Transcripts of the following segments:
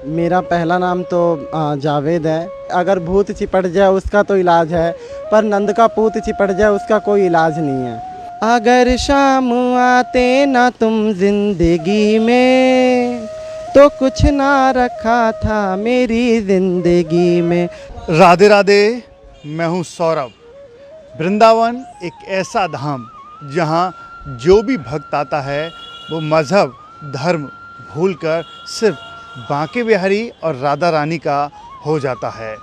मेरा पहला नाम तो जावेद है। अगर भूत चिपट जाए उसका तो इलाज है, पर नंद का पूत चिपट जाए उसका कोई इलाज नहीं है। अगर शाम आते ना तुम जिंदगी में, तो कुछ ना रखा था मेरी जिंदगी में। राधे राधे। मैं हूँ सौरभ। वृंदावन एक ऐसा धाम जहाँ जो भी भक्त आता है वो मज़हब धर्म भूलकर सिर्फ बांके बिहारी और राधा रानी का हो जाता है।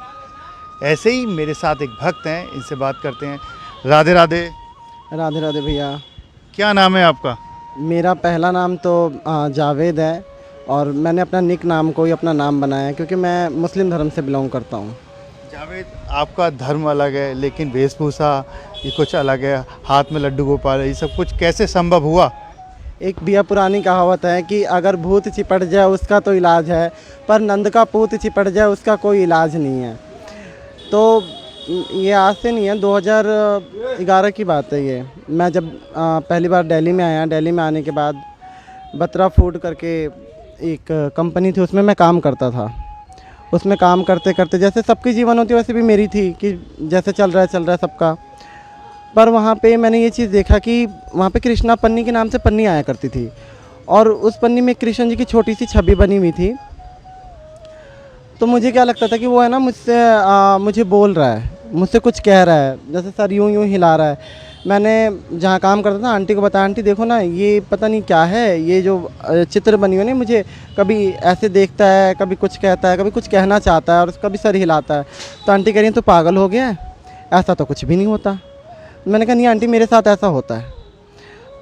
ऐसे ही मेरे साथ एक भक्त हैं, इनसे बात करते हैं। राधे राधे। राधे राधे भैया। क्या नाम है आपका? मेरा पहला नाम तो जावेद है, और मैंने अपना निक नाम को ही अपना नाम बनाया है क्योंकि मैं मुस्लिम धर्म से बिलोंग करता हूँ। जावेद, आपका धर्म अलग है लेकिन वेशभूषा ये कुछ अलग है, हाथ में लड्डू गोपाल, ये सब कुछ कैसे संभव हुआ? एक भैया पुरानी कहावत है कि अगर भूत चिपट जाए उसका तो इलाज है, पर नंद का पूत चिपट जाए उसका कोई इलाज नहीं है। तो ये आज से नहीं है, 2011 की बात है ये। मैं जब पहली बार दिल्ली में आया, दिल्ली में आने के बाद बत्रा फूड करके एक कंपनी थी, उसमें मैं काम करता था। उसमें काम करते करते जैसे सबकी जीवन होती है वैसे भी मेरी थी कि जैसे चल रहा है सबका। पर वहाँ पे मैंने ये चीज़ देखा कि वहाँ पे कृष्णा पन्नी के नाम से पन्नी आया करती थी, और उस पन्नी में कृष्ण जी की छोटी सी छवि बनी हुई थी। तो मुझे क्या लगता था कि वो है ना मुझसे मुझे बोल रहा है, मुझसे कुछ कह रहा है, जैसे सर यूँ यूँ हिला रहा है। मैंने जहाँ काम करता था आंटी को बताया, आंटी देखो ना ये पता नहीं क्या है, ये जो चित्र बनी हुई है, मुझे कभी ऐसे देखता है, कभी कुछ कहता है, कभी कुछ कहना चाहता है और कभी सर हिलाता है। तो आंटी कह रही है तो पागल हो गया है, ऐसा तो कुछ भी नहीं होता। मैंने कहा नहीं आंटी मेरे साथ ऐसा होता है।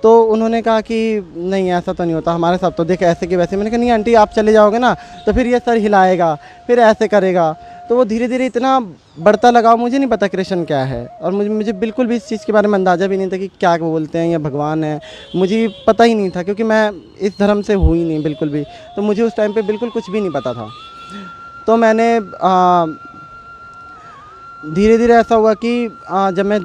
तो उन्होंने कहा कि नहीं ऐसा तो नहीं होता, हमारे साथ तो देख ऐसे कि वैसे। मैंने कहा नहीं आंटी आप चले जाओगे ना तो फिर ये सर हिलाएगा, फिर ऐसे करेगा। तो वो धीरे धीरे इतना बढ़ता लगा, मुझे नहीं पता कृष्ण क्या है, और मुझे बिल्कुल भी इस चीज़ के बारे में अंदाज़ा भी नहीं था कि क्या बोलते हैं या भगवान है, मुझे पता ही नहीं था क्योंकि मैं इस धर्म से हूँ ही नहीं बिल्कुल भी। तो मुझे उस टाइम पर बिल्कुल कुछ भी नहीं पता था। तो मैंने धीरे धीरे ऐसा हुआ कि जब मैं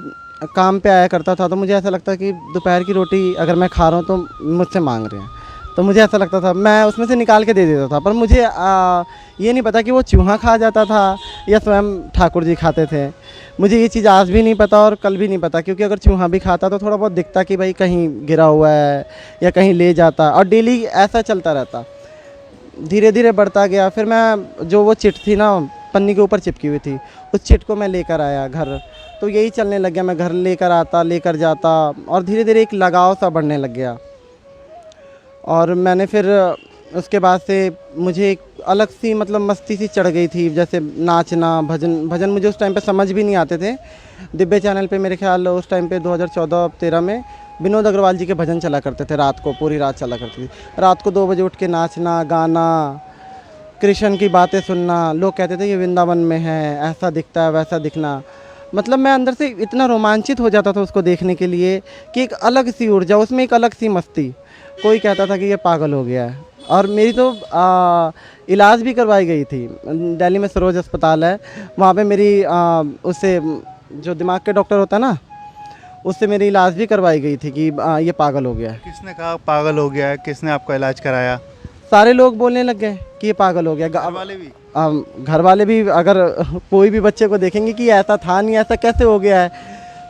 काम पे आया करता था तो मुझे ऐसा लगता कि दोपहर की रोटी अगर मैं खा रहा हूँ तो मुझसे मांग रहे हैं। तो मुझे ऐसा लगता था मैं उसमें से निकाल के दे देता था, पर मुझे ये नहीं पता कि वो चूहा खा जाता था या स्वयं ठाकुर जी खाते थे। मुझे ये चीज़ आज भी नहीं पता और कल भी नहीं पता, क्योंकि अगर चूहा भी खाता तो थोड़ा बहुत दिखता कि भाई कहीं गिरा हुआ है या कहीं ले जाता, और डेली ऐसा चलता रहता। धीरे धीरे बढ़ता गया। फिर मैं जो वो चिट थी ना पन्नी के ऊपर चिपकी हुई थी, उस चिट को मैं लेकर आया घर। तो यही चलने लग गया, मैं घर लेकर आता लेकर जाता, और धीरे धीरे एक लगाव सा बढ़ने लग गया। और मैंने फिर उसके बाद से मुझे एक अलग सी मतलब मस्ती सी चढ़ गई थी, जैसे नाचना, भजन मुझे उस टाइम पे समझ भी नहीं आते थे। दिव्य चैनल पे मेरे ख्याल उस टाइम पे 2014-13 में विनोद अग्रवाल जी के भजन चला करते थे, रात को पूरी रात चला करती थी। रात को 2 बजे उठ के नाचना गाना, कृष्ण की बातें सुनना। लोग कहते थे ये वृंदावन में है, ऐसा दिखता है वैसा दिखना। मतलब मैं अंदर से इतना रोमांचित हो जाता था उसको देखने के लिए कि एक अलग सी ऊर्जा, उसमें एक अलग सी मस्ती। कोई कहता था कि ये पागल हो गया है। और मेरी तो इलाज भी करवाई गई थी। दिल्ली में सरोज अस्पताल है, वहाँ पे मेरी उससे जो दिमाग के डॉक्टर होता है ना, उससे मेरी इलाज भी करवाई गई थी कि ये पागल हो गया है। किसने कहा पागल हो गया है? किसने आपका इलाज कराया? सारे लोग बोलने लग गए कि ये पागल हो गया। घर वाले भी? घर वाले भी, अगर कोई भी बच्चे को देखेंगे कि ऐसा था नहीं, ऐसा कैसे हो गया है,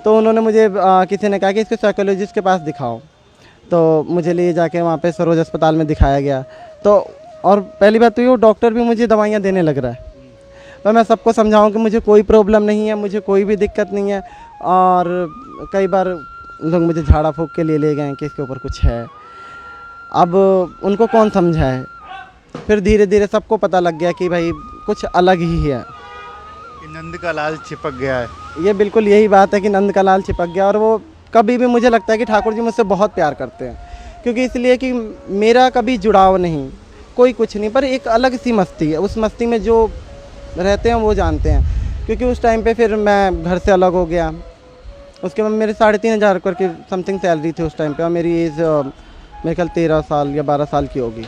तो उन्होंने मुझे किसी ने कहा कि इसको साइकोलॉजिस्ट के पास दिखाओ। तो मुझे ले जाके वहाँ पे सरोज अस्पताल में दिखाया गया। तो और पहली बात तो ये, वो डॉक्टर भी मुझे दवाइयाँ देने लग रहा है। तो मैं सबको समझाऊँ कि मुझे कोई प्रॉब्लम नहीं है, मुझे कोई भी दिक्कत नहीं है। और कई बार लोग मुझे झाड़ा फूँक के लिए ले गए कि इसके ऊपर कुछ है। अब उनको कौन समझाए। फिर धीरे धीरे सबको पता लग गया कि भाई कुछ अलग ही है, कि नंद का लाल चिपक गया है। ये बिल्कुल यही बात है कि नंद का लाल चिपक गया। और वो कभी भी मुझे लगता है कि ठाकुर जी मुझसे बहुत प्यार करते हैं, क्योंकि इसलिए कि मेरा कभी जुड़ाव नहीं, कोई कुछ नहीं, पर एक अलग सी मस्ती है। उस मस्ती में जो रहते हैं वो जानते हैं। क्योंकि उस टाइम पे फिर मैं घर से अलग हो गया। उसके बाद मेरे 3,500 करके समथिंग सैलरी थी उस टाइम पे, और मेरी एज मेरे ख्याल 13 साल या 12 साल की होगी।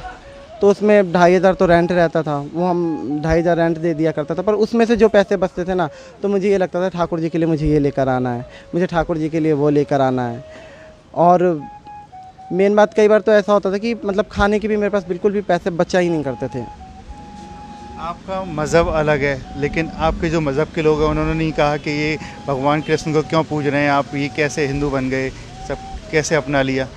तो उसमें 2,500 तो रेंट रहता था, वो हम 2,500 रेंट दे दिया करता था। पर उसमें से जो पैसे बचते थे ना, तो मुझे ये लगता था ठाकुर जी के लिए मुझे ये लेकर आना है, मुझे ठाकुर जी के लिए वो लेकर आना है। और मेन बात कई बार तो ऐसा होता था कि मतलब खाने के भी मेरे पास बिल्कुल भी पैसे बचा ही नहीं करते थे। आपका मज़हब अलग है, लेकिन आपके जो मज़हब के लोग हैं उन्होंने नहीं कहा कि ये भगवान कृष्ण को क्यों पूज रहे हैं आप, ये कैसे हिंदू बन गए, सब कैसे अपना लिया?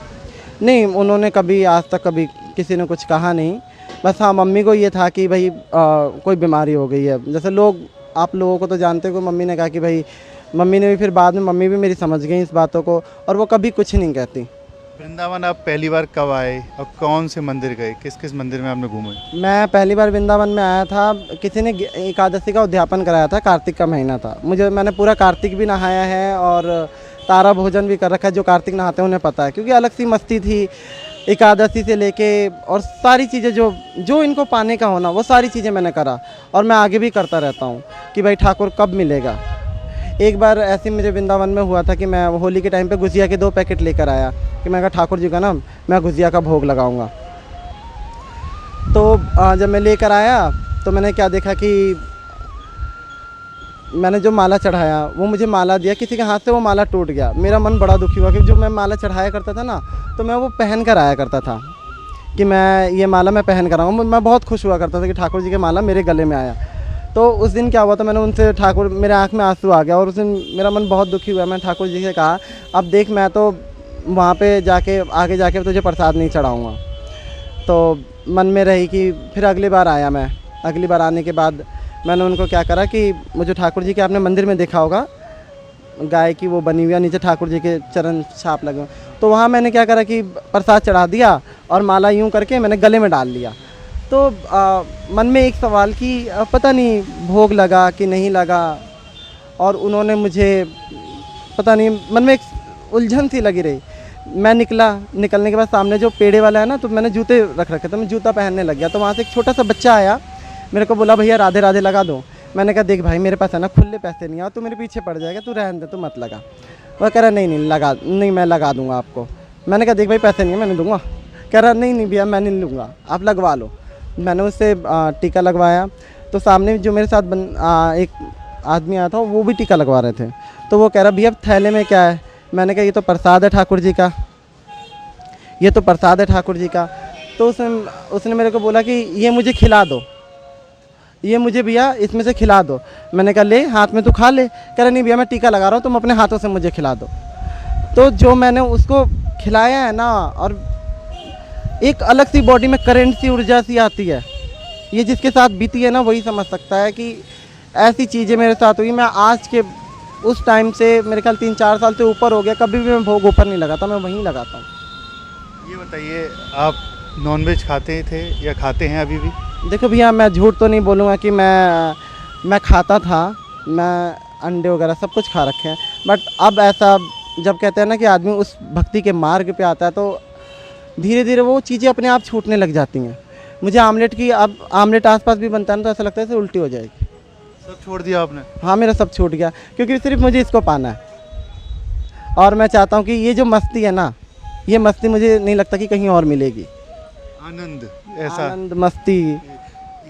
नहीं, उन्होंने कभी आज तक कभी किसी ने कुछ कहा नहीं। बस हाँ, मम्मी को ये था कि भाई कोई बीमारी हो गई है। जैसे लोग, आप लोगों को तो जानते हो, मम्मी ने कहा कि भाई, मम्मी ने भी फिर बाद में, मम्मी भी मेरी समझ गई इस बातों को, और वो कभी कुछ नहीं कहती। वृंदावन आप पहली बार कब आए और कौन से मंदिर गए, किस किस मंदिर में आपने घूमे? मैं पहली बार वृंदावन में आया था, किसी ने एकादशी का उद्यापन कराया था, कार्तिक का महीना था। मैंने पूरा कार्तिक भी नहाया है और तारा भोजन भी कर रखा है। जो कार्तिक नहाते हैं उन्हें पता है, क्योंकि अलग सी मस्ती थी एकादशी से लेके, और सारी चीज़ें जो जो इनको पाने का होना, वो सारी चीज़ें मैंने करा, और मैं आगे भी करता रहता हूँ कि भाई ठाकुर कब मिलेगा। एक बार ऐसे मेरे वृंदावन में हुआ था कि मैं होली के टाइम पे गुजिया के 2 पैकेट लेकर आया कि मैं कहा ठाकुर जी का ना मैं गुजिया का भोग लगाऊंगा। तो जब मैं लेकर आया तो मैंने क्या देखा कि मैंने जो माला चढ़ाया, वो मुझे माला दिया, किसी के हाथ से वो माला टूट गया। मेरा मन बड़ा दुखी हुआ कि जो मैं माला चढ़ाया करता था ना, तो मैं वो पहन कर आया करता था कि मैं ये माला मैं पहन कर आऊँगा। मैं बहुत खुश हुआ करता था कि ठाकुर जी की माला मेरे गले में आया। तो उस दिन क्या हुआ था, मैंने उनसे, ठाकुर, मेरे आँख में आंसू आ गया और उस दिन मेरा मन बहुत दुखी हुआ। मैं ठाकुर जी से कहा, अब देख, मैं तो वहाँ पे जाके, आगे जाके तुझे प्रसाद नहीं चढ़ाऊँगा। तो मन में रही कि फिर अगली बार आया मैं। अगली बार आने के बाद मैंने उनको क्या करा कि मुझे ठाकुर जी के, आपने मंदिर में देखा होगा, गाय की वो बनी हुई है, नीचे ठाकुर जी के चरण छाप लगे, तो वहाँ मैंने क्या करा कि प्रसाद चढ़ा दिया और माला यूँ करके मैंने गले में डाल लिया। तो मन में एक सवाल कि पता नहीं भोग लगा कि नहीं लगा, और उन्होंने मुझे, पता नहीं, मन में एक उलझन सी लगी रही। मैं निकलने के बाद सामने जो पेड़े वाला है ना, तो मैंने जूते रख रखे थे, मैं जूता पहनने लग गया। तो वहाँ से एक छोटा सा बच्चा आया, मेरे को बोला, भैया राधे राधे लगा दो। मैंने कहा, देख भाई, मेरे पास है ना खुले पैसे नहीं है, तू मेरे पीछे पड़ जाएगा, तू रहने दे, तू मत लगा। वह कह रहा, नहीं मैं लगा दूंगा आपको। मैंने कहा, देख भाई, पैसे नहीं है, मैं नहीं दूंगा। कह रहा, नहीं भैया, मैं नहीं लूँगा, आप लगवा लो। मैंने उससे टीका लगवाया। तो सामने जो मेरे साथ एक आदमी आया था, वो भी टीका लगवा रहे थे। तो वो कह रहा, भैया थैले में क्या है? मैंने कहा, ये तो प्रसाद है ठाकुर जी का, ये तो प्रसाद है ठाकुर जी का। तो उसने मेरे को बोला कि ये मुझे खिला दो, ये मुझे भैया इसमें से खिला दो। मैंने कहा, ले, हाथ में तू खा ले। कह रहा, नहीं भैया, मैं टीका लगा रहा हूँ, तुम अपने हाथों से मुझे खिला दो। तो जो मैंने उसको खिलाया है ना, और एक अलग सी बॉडी में करंट सी, ऊर्जा सी आती है। ये जिसके साथ बीती है ना, वही समझ सकता है कि ऐसी चीज़ें मेरे साथ हुई। मैं आज के उस टाइम से, मेरे ख्याल 3-4 साल से ऊपर हो गया, कभी भी मैं भोग ऊपर नहीं लगाता, मैं वहीं लगाता हूँ। ये बताइए, आप नॉनवेज खाते थे या खाते हैं अभी भी? देखो भैया, मैं झूठ तो नहीं बोलूँगा कि मैं खाता था, मैं अंडे वगैरह सब कुछ खा रखे हैं। बट अब ऐसा, जब कहते हैं ना कि आदमी उस भक्ति के मार्ग पे आता है, तो धीरे धीरे वो चीज़ें अपने आप छूटने लग जाती हैं। मुझे अब आमलेट आसपास भी बनता है ना, तो ऐसा लगता है जैसे उल्टी हो जाएगी। सब छोड़ दिया आपने? हाँ, मेरा सब छूट गया, क्योंकि सिर्फ मुझे इसको पाना है। और मैं चाहता हूँ कि ये जो मस्ती है ना, ये मस्ती मुझे नहीं लगता कि कहीं और मिलेगी। आनंद, ऐसा आनंद, मस्ती।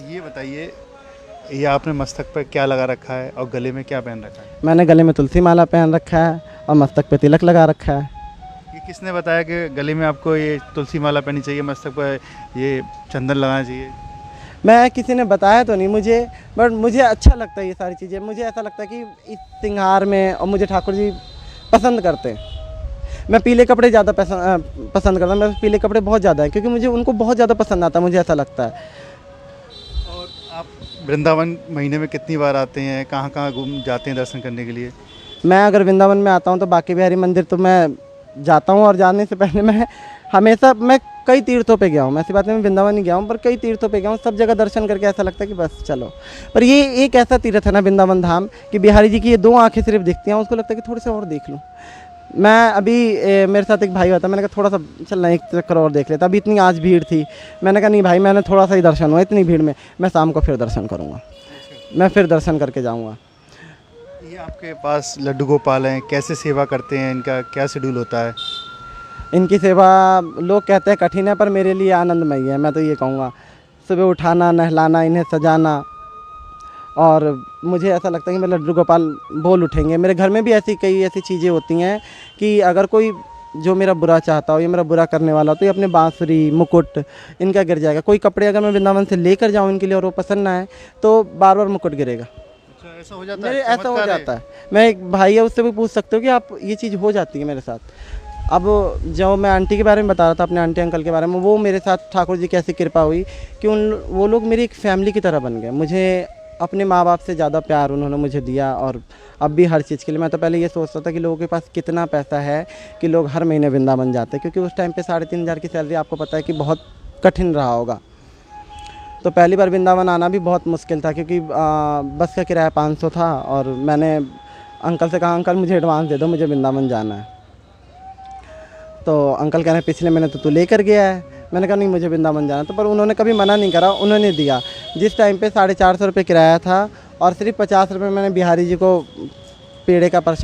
ये बताइए, ये आपने मस्तक पर क्या लगा रखा है और गले में क्या पहन रखा है? मैंने गले में तुलसी माला पहन रखा है और मस्तक पे तिलक लगा रखा है। ये किसने बताया कि गले में आपको ये तुलसी माला पहननी चाहिए, मस्तक पर ये चंदन लगाना चाहिए? मैं, किसी ने बताया तो नहीं मुझे, बट मुझे अच्छा लगता है ये सारी चीज़ें। मुझे ऐसा लगता है कि इस श्रृंगार में, और मुझे ठाकुर जी पसंद करते हैं। मैं पीले कपड़े ज़्यादा पसंद करता हूँ। मैं पीले कपड़े बहुत ज़्यादा है, क्योंकि मुझे उनको बहुत ज़्यादा पसंद आता है, मुझे ऐसा लगता है। और आप वृंदावन महीने में कितनी बार आते हैं, कहाँ कहाँ घूम जाते हैं दर्शन करने के लिए? मैं अगर वृंदावन में आता हूँ तो बांके बिहारी मंदिर तो मैं जाता हूँ, और जाने से पहले मैं कई तीर्थों पे गया हूँ। मैं ऐसी बात नहीं, मैं वृंदावन नहीं गया हूँ, पर कई तीर्थों पे गया हूँ। सब जगह दर्शन करके ऐसा लगता है कि बस चलो। पर ये एक ऐसा तीर्थ है ना, वृंदावन धाम, कि बिहारी जी की ये 2 आँखें सिर्फ दिखती हैं, उसको लगता है कि थोड़े से और देख लूँ। मैं अभी मेरे साथ एक भाई हुआ था, मैंने कहा थोड़ा सा चलना, एक चक्कर और देख लेता। अभी इतनी आज भीड़ थी, मैंने कहा नहीं भाई, मैंने थोड़ा सा ही दर्शन हुआ, इतनी भीड़ में मैं शाम को फिर दर्शन करूँगा, मैं फिर दर्शन करके जाऊँगा। ये आपके पास लड्डू गोपाल हैं, कैसे सेवा करते हैं, इनका क्या शेड्यूल होता है? इनकी सेवा लोग कहते हैं कठिन है, पर मेरे लिए आनंदमयी है। मैं तो ये कहूँगा, सुबह उठाना, नहलाना, इन्हें सजाना, और मुझे ऐसा लगता है कि मेरे लड्डू गोपाल बोल उठेंगे। मेरे घर में भी कई ऐसी चीज़ें होती हैं कि अगर कोई जो मेरा बुरा चाहता हो या मेरा बुरा करने वाला हो तो ये अपने बांसुरी मुकुट इनका गिर जाएगा। कोई कपड़े अगर मैं वृंदावन से लेकर जाऊँ इनके लिए और वो पसंद ना आए तो बार बार मुकुट गिरेगा। अच्छा, ऐसा हो जाता मेरे है, ऐसा हो चमत्कार है। जाता है। मैं एक भाई है उससे भी पूछ सकते हो कि आप ये चीज़ हो जाती है मेरे साथ। अब जो मैं आंटी के बारे में बता रहा था, अपने आंटी अंकल के बारे में, वो मेरे साथ ठाकुर जी की ऐसी कृपा हुई कि वो लोग मेरी एक फैमिली की तरह बन गए। मुझे अपने माँ बाप से ज़्यादा प्यार उन्होंने मुझे दिया और अब भी हर चीज़ के लिए। मैं तो पहले ये सोचता था कि लोगों के पास कितना पैसा है कि लोग हर महीने वृंदावन जाते हैं, क्योंकि उस टाइम पे 3,500 की सैलरी आपको पता है कि बहुत कठिन रहा होगा। तो पहली बार वृंदावन आना भी बहुत मुश्किल था, क्योंकि बस का किराया 500 था और मैंने अंकल से कहा अंकल मुझे एडवांस दे दो, मुझे वृंदावन जाना है। तो अंकल कह रहे हैं पिछले महीने तो तू लेकर गया है। मैंने कहा नहीं मुझे वृंदावन जाना, तो पर उन्होंने कभी मना नहीं करा, उन्होंने दिया। जिस टाइम पे 450 रुपये किराया था और सिर्फ 50 रुपये मैंने बिहारी जी को पेड़े का प्रसाद